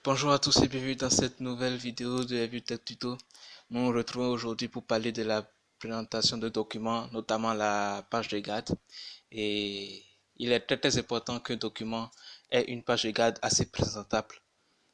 Bonjour à tous et bienvenue dans cette nouvelle vidéo de Revue Tech Tuto. Nous nous retrouvons aujourd'hui pour parler de la présentation de documents, notamment la page de garde. Et il est très important qu'un document ait une page de garde assez présentable.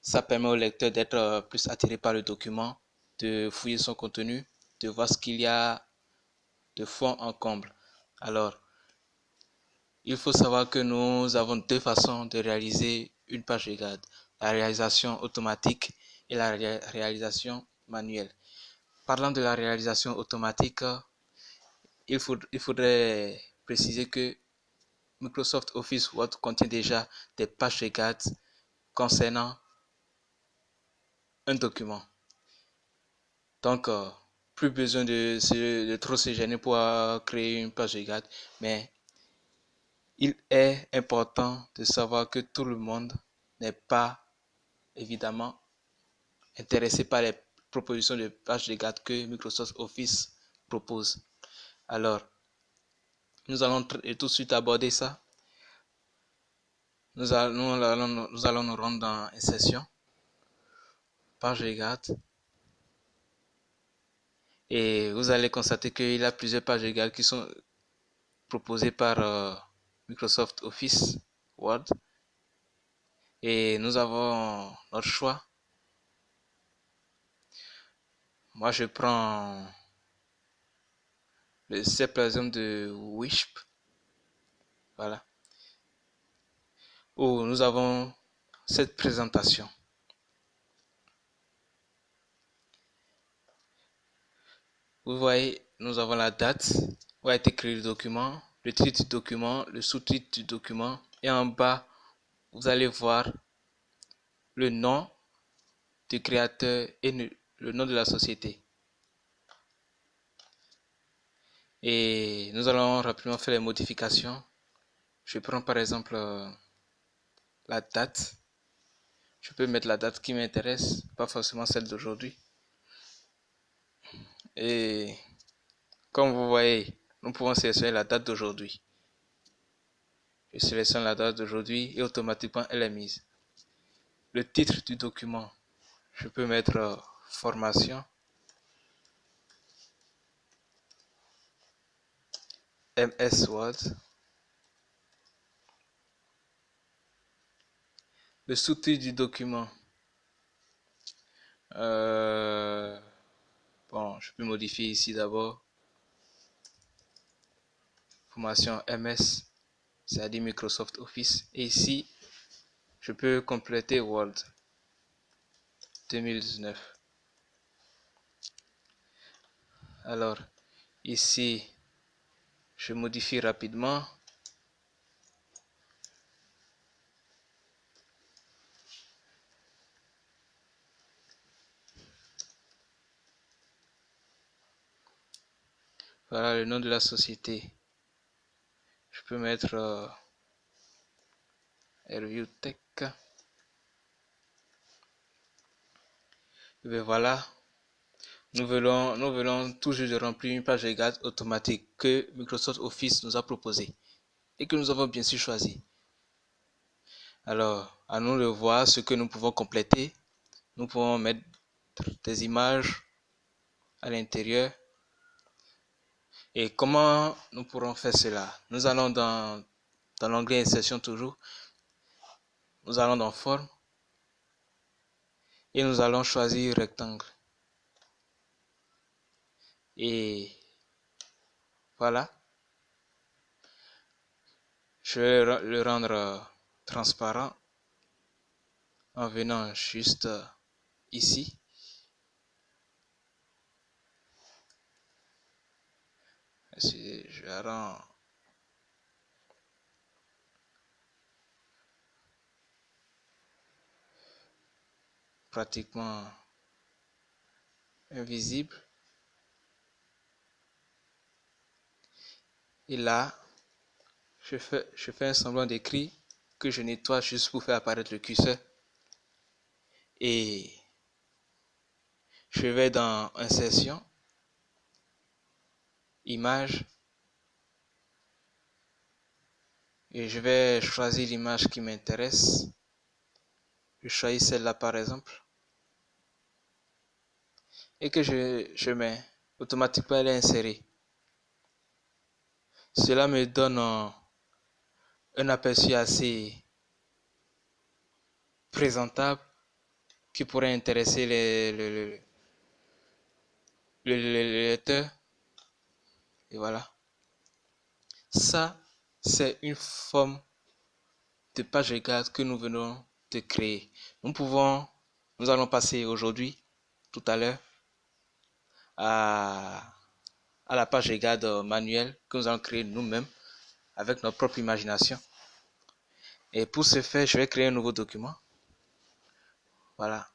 Ça permet au lecteur d'être plus attiré par le document, de fouiller son contenu, de voir ce qu'il y a de fond en comble. Alors, il faut savoir que nous avons deux façons de réaliser une page de garde. La réalisation automatique et la réalisation manuelle. Parlant de la réalisation automatique, il faudrait préciser que Microsoft Office Word contient déjà des pages de garde concernant un document. Donc, plus besoin de trop se gêner pour créer une page de garde, mais il est important de savoir que tout le monde n'est pas évidemment intéressé par les propositions de pages de garde que Microsoft Office propose. Alors, nous allons tout de suite aborder ça. Nous allons nous rendre dans Insertion, page de garde. Et vous allez constater qu'il y a plusieurs pages de garde qui sont proposées par Microsoft Office Word. Et nous avons notre choix. Moi, je prends le C par exemple de Wisp. Voilà. Où nous avons cette présentation. Vous voyez, nous avons la date où a été créé le document, le titre du document, le sous-titre du document. Et en bas, vous allez voir le nom du créateur et le nom de la société. Et nous allons rapidement faire les modifications. Je prends par exemple la date. Je peux mettre la date qui m'intéresse, pas forcément celle d'aujourd'hui. Et comme vous voyez, nous pouvons sélectionner la date d'aujourd'hui. Je sélectionne la date d'aujourd'hui et automatiquement elle est mise. Le titre du document, je peux mettre formation, MS Word. Le sous-titre du document, bon, je peux modifier ici d'abord. Formation MS, c'est-à-dire Microsoft Office. Et ici, je peux compléter Word 2019. Alors, ici, je modifie rapidement. Voilà le nom de la société. Je peux mettre Revue Tech. Et bien voilà, nous venons toujours de remplir une page de garde automatique que Microsoft Office nous a proposé et que nous avons bien sûr choisi. Alors, à nous de voir ce que nous pouvons compléter. Nous pouvons mettre des images à l'intérieur. Et comment nous pourrons faire cela? Nous allons dans l'onglet Insertion toujours. Nous allons dans Forme. Et nous allons choisir Rectangle. Et voilà. Je vais le rendre transparent en venant juste ici. Je la rends pratiquement invisible. Et là, je fais un semblant d'écrit que je nettoie juste pour faire apparaître le curseur. Et je vais dans Insertion, Image. Et je vais choisir l'image qui m'intéresse. Je choisis celle-là par exemple. Et que je mets. Automatiquement, elle est insérée. Cela me donne un aperçu assez présentable qui pourrait intéresser les lecteurs. Et voilà. Ça, c'est une forme de page regarde que nous venons de créer. Nous allons passer aujourd'hui, tout à l'heure, à la page regarde manuelle que nous allons créer nous-mêmes avec notre propre imagination. Et pour ce faire, je vais créer un nouveau document. Voilà.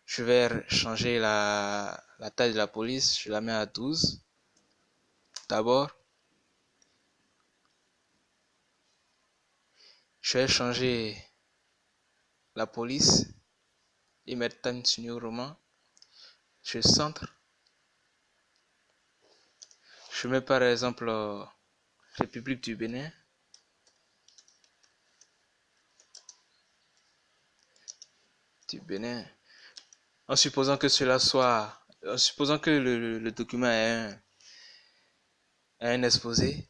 Je vais changer la taille de la police. Je la mets à 12. D'abord, je vais changer la police et mettre Times New Roman. Je centre. Je mets par exemple République du Bénin. En supposant que le document ait un exposé,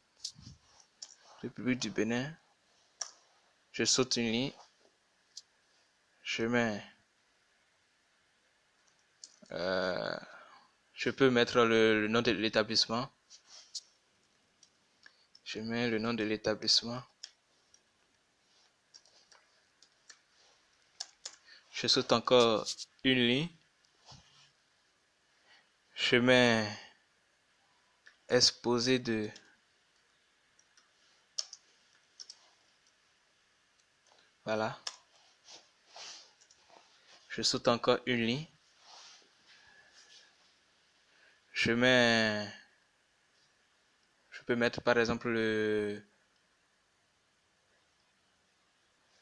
République du Bénin, je saute une ligne, je mets, je peux mettre le nom de l'établissement, je mets le nom de l'établissement, je saute encore une ligne, je mets exposé de voilà, je saute encore une ligne, je peux mettre par exemple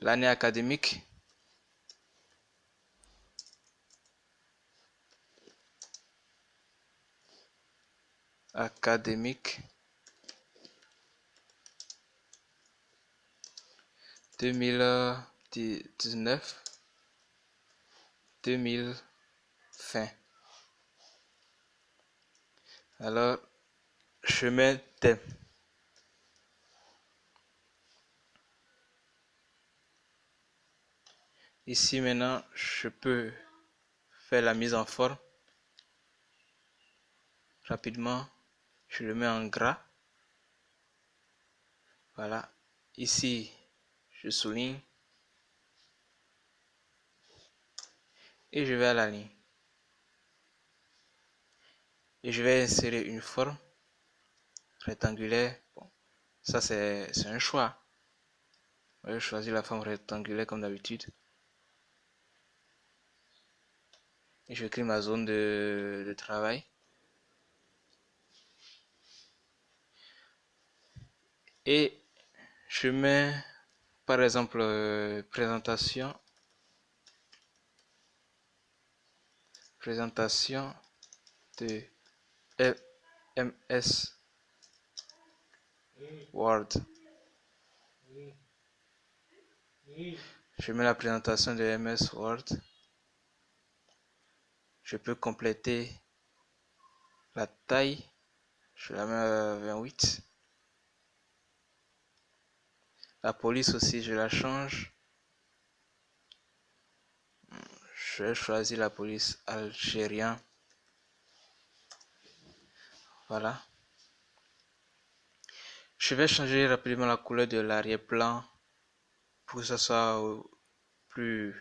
l'année académique, académique 2019 2020. Alors, je mets thème. Ici maintenant, je peux faire la mise en forme. Rapidement, je le mets en gras. Voilà. Ici, je souligne. Et je vais à la ligne. Et je vais insérer une forme rectangulaire. Bon, ça c'est un choix. Je vais choisir la forme rectangulaire comme d'habitude. Et je crée ma zone de travail. Et je mets par exemple présentation de MS Word. Je mets la présentation de MS Word. Je peux compléter la taille. Je la mets à 28. La police aussi, je la change. Je vais choisir la police algérienne. Voilà. Je vais changer rapidement la couleur de l'arrière-plan pour que ça soit plus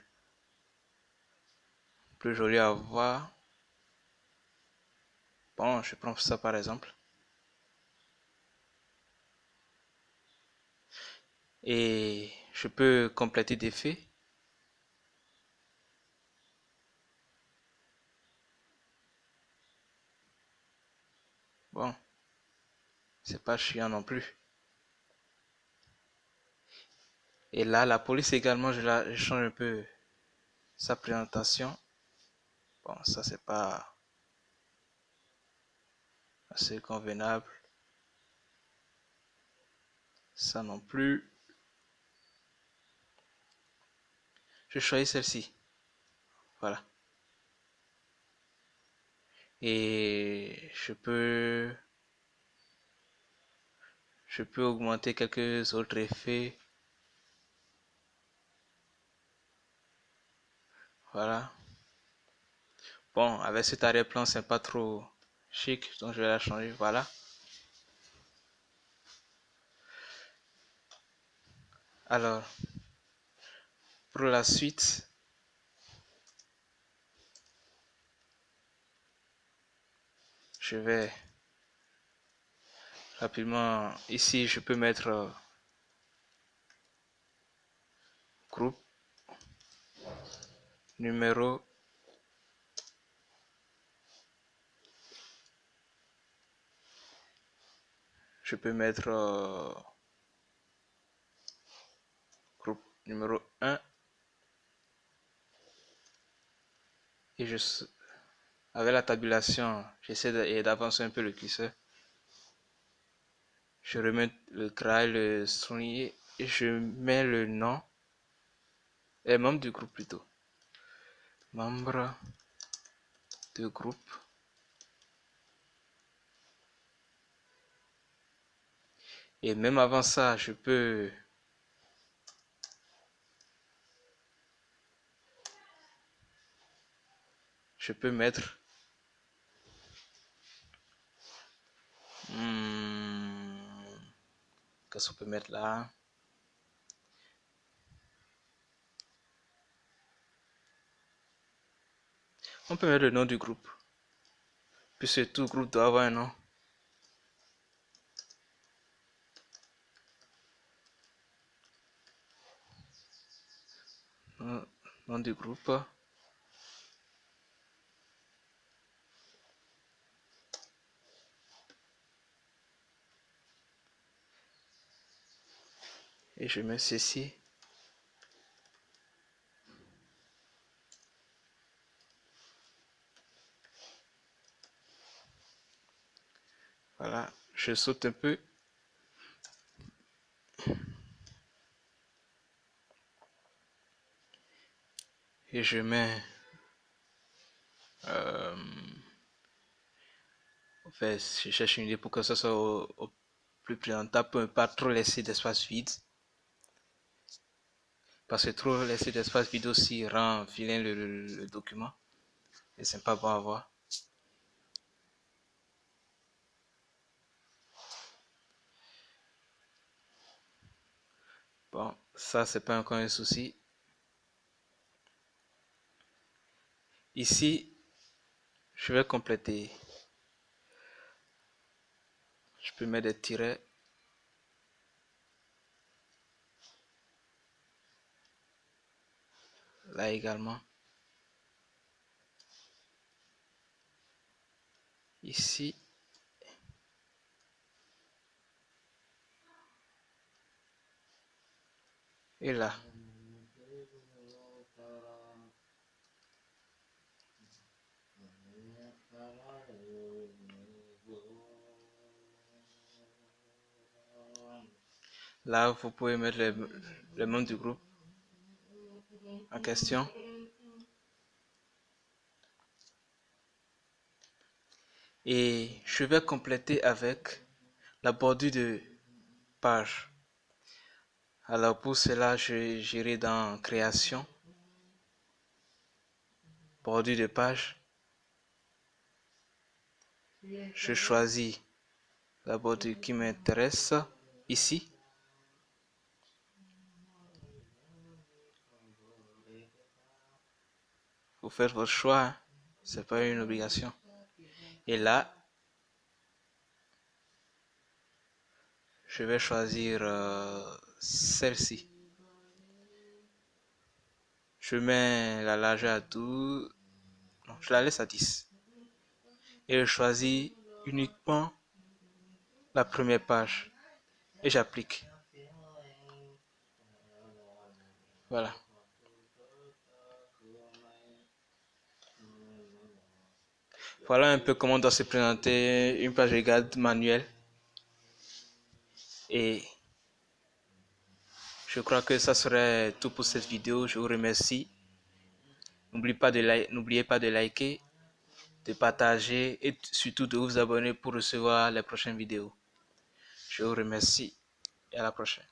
joli à voir. Bon, je prends ça par exemple. Et je peux compléter des faits. Bon, c'est pas chiant non plus. Et là, la police également, je change un peu sa présentation. Bon, ça c'est pas assez convenable. Ça non plus. Je choisis celle-ci. Voilà. Et je peux augmenter quelques autres effets. Voilà. Bon, avec cet arrière-plan, c'est pas trop chic, donc je vais la changer. Voilà. Alors, pour la suite, je vais rapidement, ici, je peux mettre groupe, numéro, je peux mettre groupe numéro 1 et avec la tabulation, j'essaie d'avancer un peu le curseur. Je remets le gras, le souligner et je mets le nom, et membre du groupe plutôt. Membre de groupe. Et même avant ça, je peux mettre qu'est-ce qu'on peut mettre là? On peut mettre le nom du groupe, puisque tout groupe doit avoir un nom. Nom du groupe. Et je mets ceci. Voilà, je saute un peu. Et je mets enfin, je cherche une idée pour que ça soit au plus présentable pour ne pas trop laisser d'espace vide. Parce que trop laisser d'espace vide aussi rend vilain le document. Et c'est pas bon à voir. Bon, ça c'est pas encore un souci. Ici, je vais compléter. Je peux mettre des tirets. Là également. Ici. Et là. Là, vous pouvez mettre le nom du groupe en question. Et je vais compléter avec la bordure de page. Alors pour cela, j'irai dans création, bordure de page. Je choisis la bordure qui m'intéresse ici. Vous faites votre choix, hein? C'est pas une obligation. Et là, je vais choisir celle-ci. Je mets la largeur à 12. Non, je la laisse à 10. Et je choisis uniquement la première page. Et j'applique. Voilà. Voilà un peu comment doit se présenter une page de garde manuelle. Et Je crois que ça serait tout pour cette vidéo. Je vous remercie. N'oubliez pas de liker, de partager et surtout de vous abonner pour recevoir les prochaines vidéos. Je vous remercie et à la prochaine.